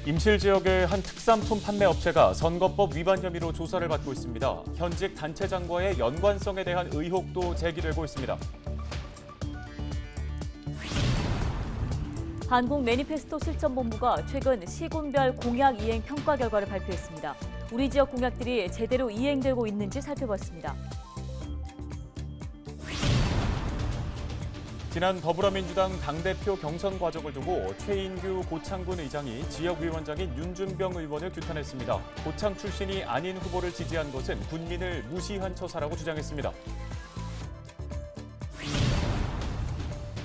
임실 지역의 한 특산품 판매 업체가 선거법 위반 혐의로 조사를 받고 있습니다. 현직 단체장과의 연관성에 대한 의혹도 제기되고 있습니다. 한국 매니페스토 실천본부가 최근 시군별 공약 이행 평가 결과를 발표했습니다. 우리 지역 공약들이 제대로 이행되고 있는지 살펴봤습니다. 지난 더불어민주당 당대표 경선 과정을 두고 최인규 고창군 의장이 지역위원장인 윤준병 의원을 규탄했습니다. 고창 출신이 아닌 후보를 지지한 것은 군민을 무시한 처사라고 주장했습니다.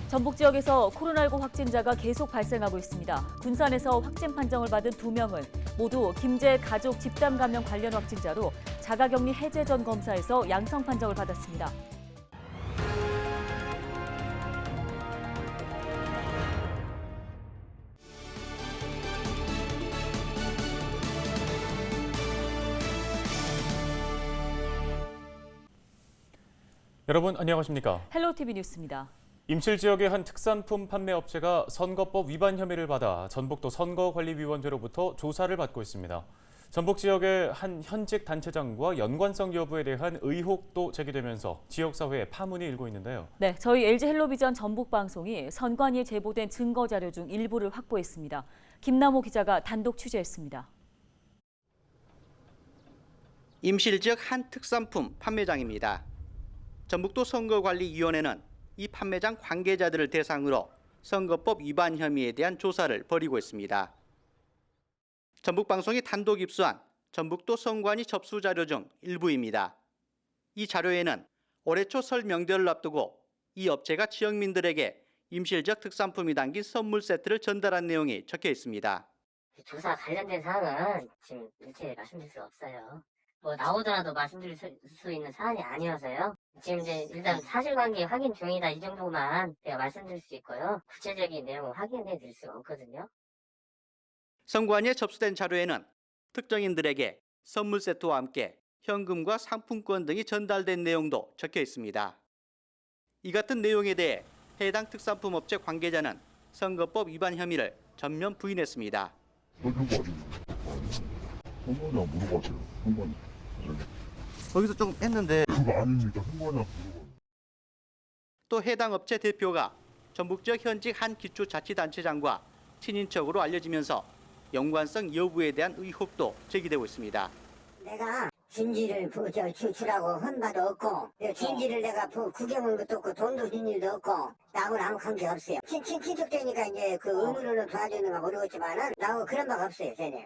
전북 지역에서 코로나19 확진자가 계속 발생하고 있습니다. 군산에서 확진 판정을 받은 2명은 모두 김제 가족 집단 감염 관련 확진자로 자가격리 해제 전 검사에서 양성 판정을 받았습니다. 여러분 안녕하십니까? 헬로티비 뉴스입니다. 임실 지역의 한 특산품 판매 업체가 선거법 위반 혐의를 받아 전북도 선거관리위원회로부터 조사를 받고 있습니다. 전북 지역의 한 현직 단체장과 연관성 여부에 대한 의혹도 제기되면서 지역사회에 파문이 일고 있는데요. 네, 저희 LG 헬로비전 전북 방송이 선관위에 제보된 증거 자료 중 일부를 확보했습니다. 김남호 기자가 단독 취재했습니다. 임실 지역 한 특산품 판매장입니다. 전북도 선거관리위원회는 이 판매장 관계자들을 대상으로 선거법 위반 혐의에 대한 조사를 벌이고 있습니다. 전북방송이 단독 입수한 전북도 선관위 접수 자료 중 일부입니다. 이 자료에는 올해 초 설 명절을 앞두고 이 업체가 지역민들에게 임실 지역 특산품이 담긴 선물 세트를 전달한 내용이 적혀 있습니다. 조사 관련된 사항은 지금 일체 말씀드릴 수 없어요. 뭐 나오더라도 말씀드릴 수 있는 사안이 아니어서요. 지금 이제 일단 사실관계 확인 중이다 이 정도만 제가 말씀드릴 수 있고요. 구체적인 내용을 확인해 드릴 수가 없거든요. 선관위에 접수된 자료에는 특정인들에게 선물 세트와 함께 현금과 상품권 등이 전달된 내용도 적혀 있습니다. 이 같은 내용에 대해 해당 특산품 업체 관계자는 선거법 위반 혐의를 전면 부인했습니다. 선관이야 물어봤어요. 선관이. 거기서 좀 했는데 그거 아닙니다. 선관이야 물어봐요. 또 해당 업체 대표가 전북 지역 현직 한 기초자치단체장과 친인척으로 알려지면서 연관성 여부에 대한 의혹도 제기되고 있습니다. 내가 진지를 주라고 한 바도 없고 진지를 내가 구경한 것도 없고 돈도 준 일도 없고 나하고는 아무 관계 없어요. 친척되니까 이제 그 의무로는 도와주는 건 모르겠지만은 나하고 그런 바가 없어요. 전혀.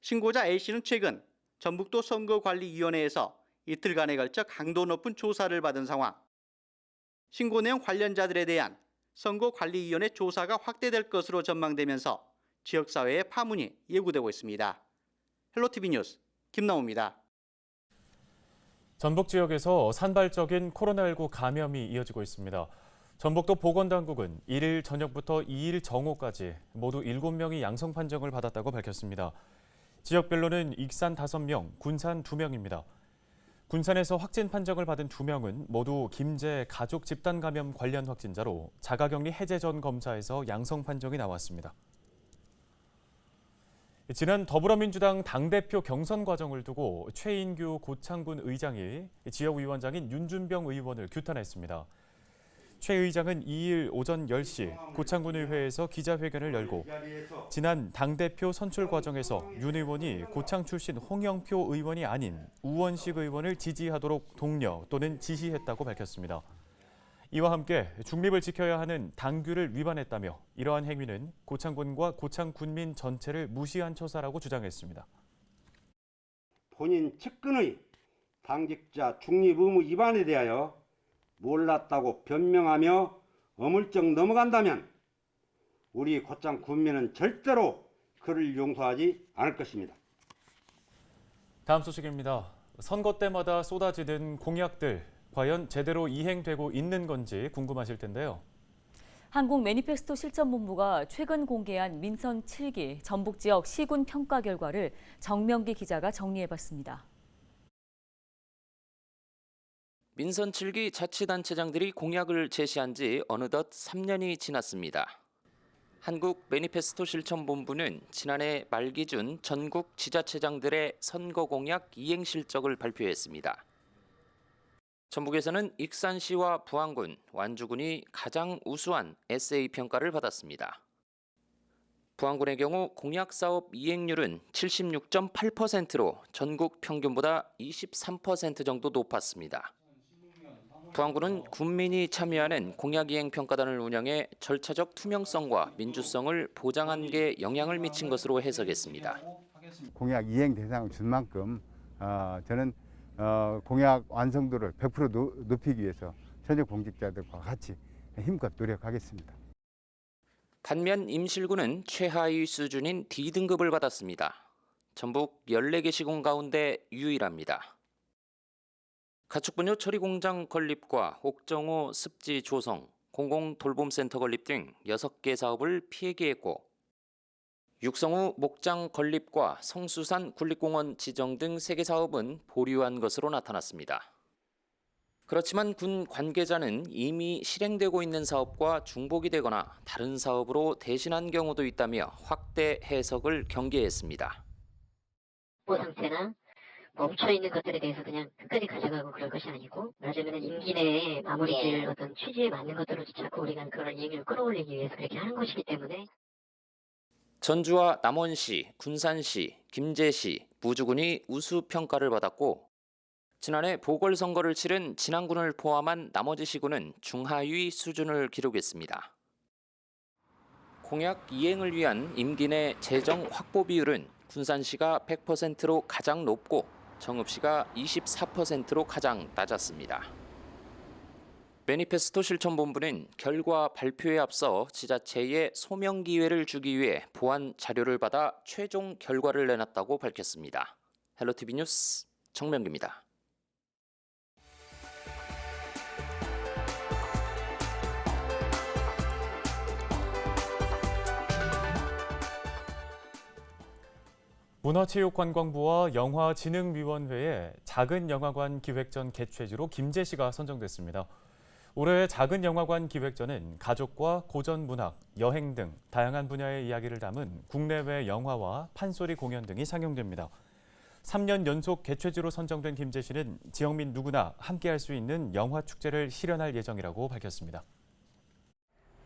신고자 A씨는 최근 전북도 선거관리위원회에서 이틀간에 걸쳐 강도 높은 조사를 받은 상황. 신고 내용 관련자들에 대한 선거관리위원회 조사가 확대될 것으로 전망되면서 지역사회의 파문이 예고되고 있습니다. 헬로티비 뉴스 김나호입니다. 전북 지역에서 산발적인 코로나19 감염이 이어지고 있습니다. 전북도 보건당국은 1일 저녁부터 2일 정오까지 모두 7명이 양성 판정을 받았다고 밝혔습니다. 지역별로는 익산 5명, 군산 2명입니다. 군산에서 확진 판정을 받은 2명은 모두 김제 가족 집단 감염 관련 확진자로 자가격리 해제 전 검사에서 양성 판정이 나왔습니다. 지난 더불어민주당 당대표 경선 과정을 두고 최인규 고창군 의장이 지역위원장인 윤준병 의원을 규탄했습니다. 최 의장은 2일 오전 10시 고창군 의회에서 기자회견을 열고 지난 당대표 선출 과정에서 윤 의원이 고창 출신 홍영표 의원이 아닌 우원식 의원을 지지하도록 독려 또는 지시했다고 밝혔습니다. 이와 함께 중립을 지켜야 하는 당규를 위반했다며 이러한 행위는 고창군과 고창 군민 전체를 무시한 처사라고 주장했습니다. 본인 측근의 당직자 중립 의무 위반에 대하여 몰랐다고 변명하며 어물쩍 넘어간다면 우리 고창 군민은 절대로 그를 용서하지 않을 것입니다. 다음 소식입니다. 선거 때마다 쏟아지는 공약들 과연 제대로 이행되고 있는 건지 궁금하실 텐데요. 한국 매니페스토 실천본부가 최근 공개한 민선 7기 전북 지역 시군 평가 결과를 정명기 기자가 정리해봤습니다. 민선 7기 자치단체장들이 공약을 제시한 지 어느덧 3년이 지났습니다. 한국 매니페스토 실천본부는 지난해 말 기준 전국 지자체장들의 선거 공약 이행 실적을 발표했습니다. 전북에서는 익산시와 부안군, 완주군이 가장 우수한 SA 평가를 받았습니다. 부안군의 경우 공약 사업 이행률은 76.8%로 전국 평균보다 23% 정도 높았습니다. 부안군은 군민이 참여하는 공약 이행 평가단을 운영해 절차적 투명성과 민주성을 보장한 게 영향을 미친 것으로 해석했습니다. 공약 이행 대상을 준 만큼 저는 공약 완성도를 100% 높이기 위해서 전역 공직자들과 같이 힘껏 노력하겠습니다. 반면 임실군은 최하위 수준인 D등급을 받았습니다. 전북 14개 시군 가운데 유일합니다. 가축분뇨 처리 공장 건립과 옥정호 습지 조성, 공공돌봄센터 건립 등 6개 사업을 피해기했고 육성우 목장 건립과 성수산 국립공원 지정 등 3개 사업은 보류한 것으로 나타났습니다. 그렇지만 군 관계자는 이미 실행되고 있는 사업과 중복이 되거나 다른 사업으로 대신한 경우도 있다며 확대 해석을 경계했습니다. 상태나 멈춰있는 것들에 대해서 그냥 끝까지 가져가고 그럴 것이 아니고 말하자면 임기 내에 마무리될 어떤 취지에 맞는 것들을 자꾸 우리가 그런 얘기를 끌어올리기 위해서 그렇게 하는 것이기 때문에 전주와 남원시, 군산시, 김제시, 무주군이 우수 평가를 받았고 지난해 보궐선거를 치른 진안군을 포함한 나머지 시군은 중하위 수준을 기록했습니다. 공약 이행을 위한 임기 내 재정 확보 비율은 군산시가 100%로 가장 높고 정읍시가 24%로 가장 낮았습니다. 매니페스토 실천본부는 결과 발표에 앞서 지자체에 소명 기회를 주기 위해 보완 자료를 받아 최종 결과를 내놨다고 밝혔습니다. 헬로티비 뉴스 정명규입니다. 문화체육관광부와 영화진흥위원회의 작은 영화관 기획전 개최지로 김제시가 선정됐습니다. 올해 작은 영화관 기획전은 가족과 고전 문학, 여행 등 다양한 분야의 이야기를 담은 국내외 영화와 판소리 공연 등이 상영됩니다. 3년 연속 개최지로 선정된 김제시는 지역민 누구나 함께할 수 있는 영화 축제를 실현할 예정이라고 밝혔습니다.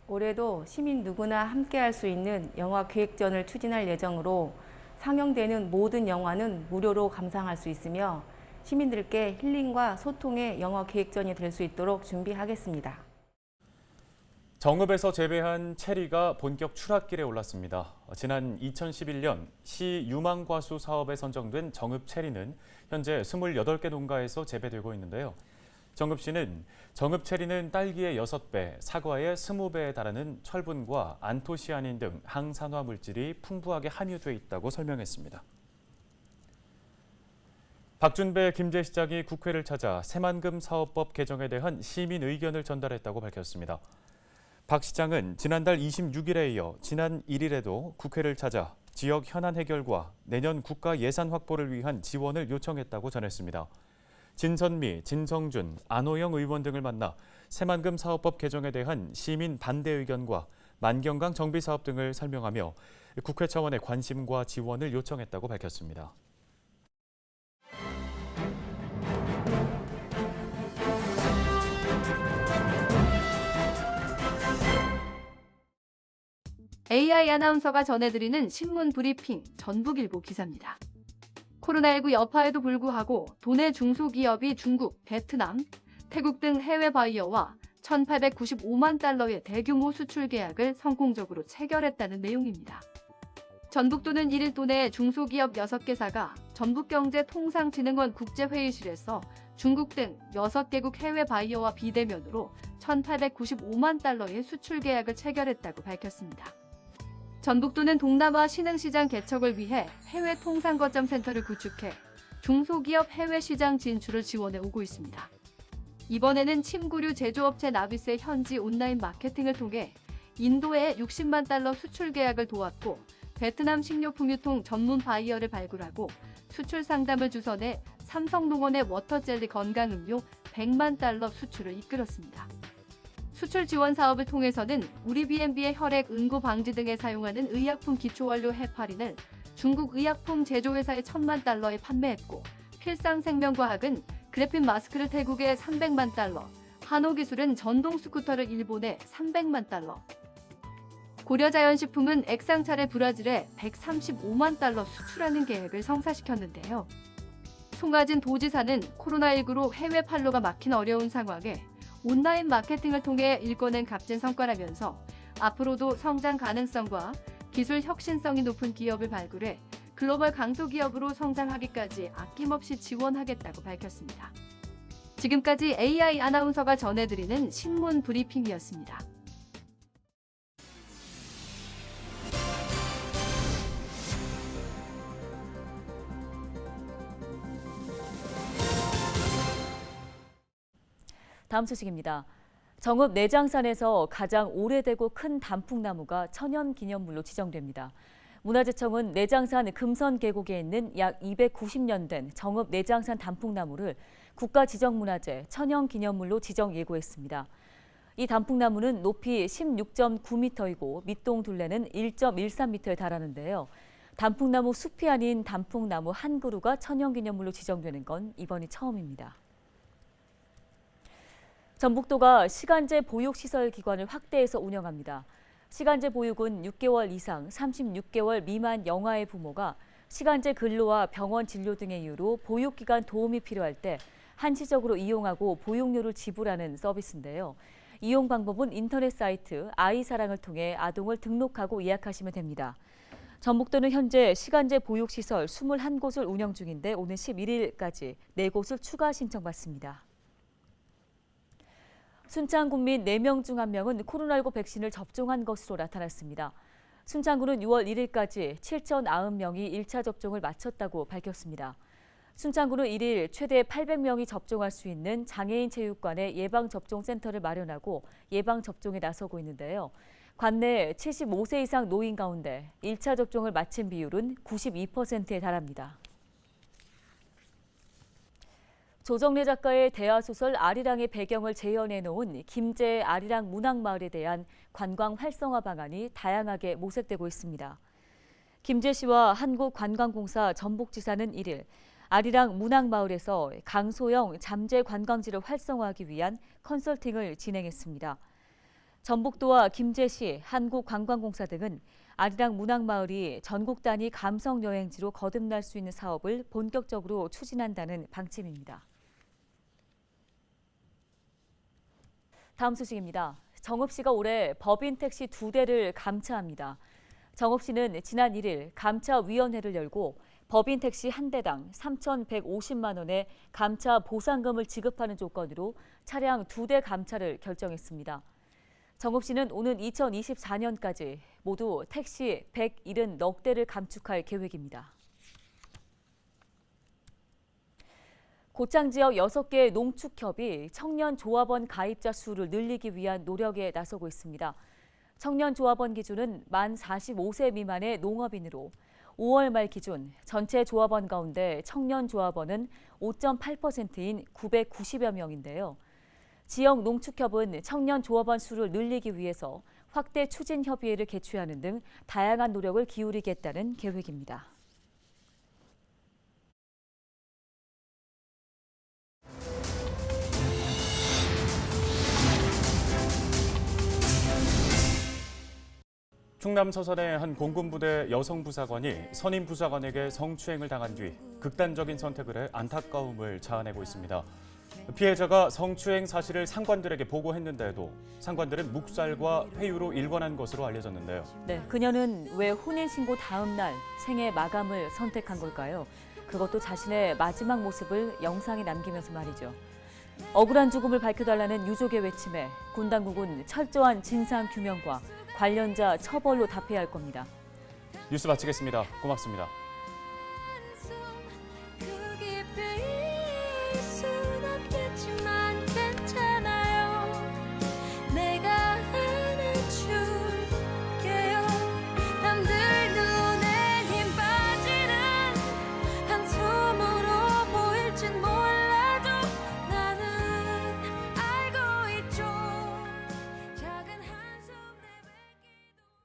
올해도 시민 누구나 함께할 수 있는 영화 기획전을 추진할 예정으로 상영되는 모든 영화는 무료로 감상할 수 있으며 시민들께 힐링과 소통의 영화 기획전이 될 수 있도록 준비하겠습니다. 정읍에서 재배한 체리가 본격 출하길에 올랐습니다. 지난 2011년 시 유망과수 사업에 선정된 정읍 체리는 현재 28개 농가에서 재배되고 있는데요. 정읍시는 정읍 체리는 딸기의 6배, 사과의 20배에 달하는 철분과 안토시아닌 등 항산화 물질이 풍부하게 함유돼 있다고 설명했습니다. 박준배 김제시장이 국회를 찾아 새만금 사업법 개정에 대한 시민 의견을 전달했다고 밝혔습니다. 박 시장은 지난달 26일에 이어 지난 1일에도 국회를 찾아 지역 현안 해결과 내년 국가 예산 확보를 위한 지원을 요청했다고 전했습니다. 진선미, 진성준, 안호영 의원 등을 만나 새만금 사업법 개정에 대한 시민 반대 의견과 만경강 정비 사업 등을 설명하며 국회 차원의 관심과 지원을 요청했다고 밝혔습니다. AI 아나운서가 전해드리는 신문 브리핑 전북일보 기사입니다. 코로나19 여파에도 불구하고 도내 중소기업이 중국, 베트남, 태국 등 해외 바이어와 1,895만 달러의 대규모 수출 계약을 성공적으로 체결했다는 내용입니다. 전북도는 1일 도내 중소기업 6개사가 전북경제통상진흥원 국제회의실에서 중국 등 6개국 해외 바이어와 비대면으로 1,895만 달러의 수출 계약을 체결했다고 밝혔습니다. 전북도는 동남아 신흥시장 개척을 위해 해외 통상거점 센터를 구축해 중소기업 해외 시장 진출을 지원해 오고 있습니다. 이번에는 침구류 제조업체 나비스의 현지 온라인 마케팅을 통해 인도에 60만 달러 수출 계약을 도왔고 베트남 식료품 유통 전문 바이어를 발굴하고 수출 상담을 주선해 삼성농원의 워터젤리 건강음료 100만 달러 수출을 이끌었습니다. 수출 지원 사업을 통해서는 우리 B&B의 혈액 응고 방지 등에 사용하는 의약품 기초원료 헤파린을 중국 의약품 제조회사에 1,000만 달러에 판매했고, 필상생명과학은 그래핀 마스크를 태국에 300만 달러, 한호기술은 전동 스쿠터를 일본에 300만 달러, 고려자연식품은 액상차를 브라질에 135만 달러 수출하는 계획을 성사시켰는데요. 송하진 도지사는 코로나19로 해외 판로가 막힌 어려운 상황에 온라인 마케팅을 통해 일궈낸 값진 성과라면서 앞으로도 성장 가능성과 기술 혁신성이 높은 기업을 발굴해 글로벌 강소기업으로 성장하기까지 아낌없이 지원하겠다고 밝혔습니다. 지금까지 AI 아나운서가 전해드리는 신문 브리핑이었습니다. 다음 소식입니다. 정읍 내장산에서 가장 오래되고 큰 단풍나무가 천연기념물로 지정됩니다. 문화재청은 내장산 금선 계곡에 있는 약 290년 된 정읍 내장산 단풍나무를 국가지정문화재 천연기념물로 지정 예고했습니다. 이 단풍나무는 높이 16.9m이고 밑동 둘레는 1.13m에 달하는데요. 단풍나무 숲이 아닌 단풍나무 한 그루가 천연기념물로 지정되는 건 이번이 처음입니다. 전북도가 시간제 보육시설 기관을 확대해서 운영합니다. 시간제 보육은 6개월 이상 36개월 미만 영아의 부모가 시간제 근로와 병원 진료 등의 이유로 보육기관 도움이 필요할 때 한시적으로 이용하고 보육료를 지불하는 서비스인데요. 이용 방법은 인터넷 사이트 아이사랑을 통해 아동을 등록하고 예약하시면 됩니다. 전북도는 현재 시간제 보육시설 21곳을 운영 중인데 오는 11일까지 4곳을 추가 신청받습니다. 순창군민 4명 중 1명은 코로나19 백신을 접종한 것으로 나타났습니다. 순창군은 6월 1일까지 7,090명이 1차 접종을 마쳤다고 밝혔습니다. 순창군은 1일 최대 800명이 접종할 수 있는 장애인 체육관에 예방접종센터를 마련하고 예방접종에 나서고 있는데요. 관내 75세 이상 노인 가운데 1차 접종을 마친 비율은 92%에 달합니다. 조정래 작가의 대하소설 아리랑의 배경을 재현해 놓은 김제의 아리랑 문학마을에 대한 관광 활성화 방안이 다양하게 모색되고 있습니다. 김제시와 한국관광공사 전북지사는 1일 아리랑 문학마을에서 강소형 잠재 관광지를 활성화하기 위한 컨설팅을 진행했습니다. 전북도와 김제시, 한국관광공사 등은 아리랑 문학마을이 전국 단위 감성여행지로 거듭날 수 있는 사업을 본격적으로 추진한다는 방침입니다. 다음 소식입니다. 정읍시가 올해 법인 택시 2대를 감차합니다. 정읍시는 지난 1일 감차위원회를 열고 법인 택시 한 대당 3,150만 원의 감차 보상금을 지급하는 조건으로 차량 2대 감차를 결정했습니다. 정읍시는 오는 2024년까지 모두 택시 170넉 대를 감축할 계획입니다. 고창 지역 6개 농축협이 청년조합원 가입자 수를 늘리기 위한 노력에 나서고 있습니다. 청년조합원 기준은 만 45세 미만의 농업인으로 5월 말 기준 전체 조합원 가운데 청년조합원은 5.8%인 990여 명인데요. 지역 농축협은 청년 조합원 수를 늘리기 위해서 확대 추진 협의회를 개최하는 등 다양한 노력을 기울이겠다는 계획입니다. 충남 서산의 한 공군부대 여성 부사관이 선임 부사관에게 성추행을 당한 뒤 극단적인 선택을 해 안타까움을 자아내고 있습니다. 피해자가 성추행 사실을 상관들에게 보고했는데도 상관들은 묵살과 회유로 일관한 것으로 알려졌는데요. 네, 그녀는 왜 혼인신고 다음 날 생애 마감을 선택한 걸까요? 그것도 자신의 마지막 모습을 영상에 남기면서 말이죠. 억울한 죽음을 밝혀달라는 유족의 외침에 군 당국은 철저한 진상 규명과 관련자 처벌로 답해야 할 겁니다. 뉴스 마치겠습니다. 고맙습니다. 내가 아는 줄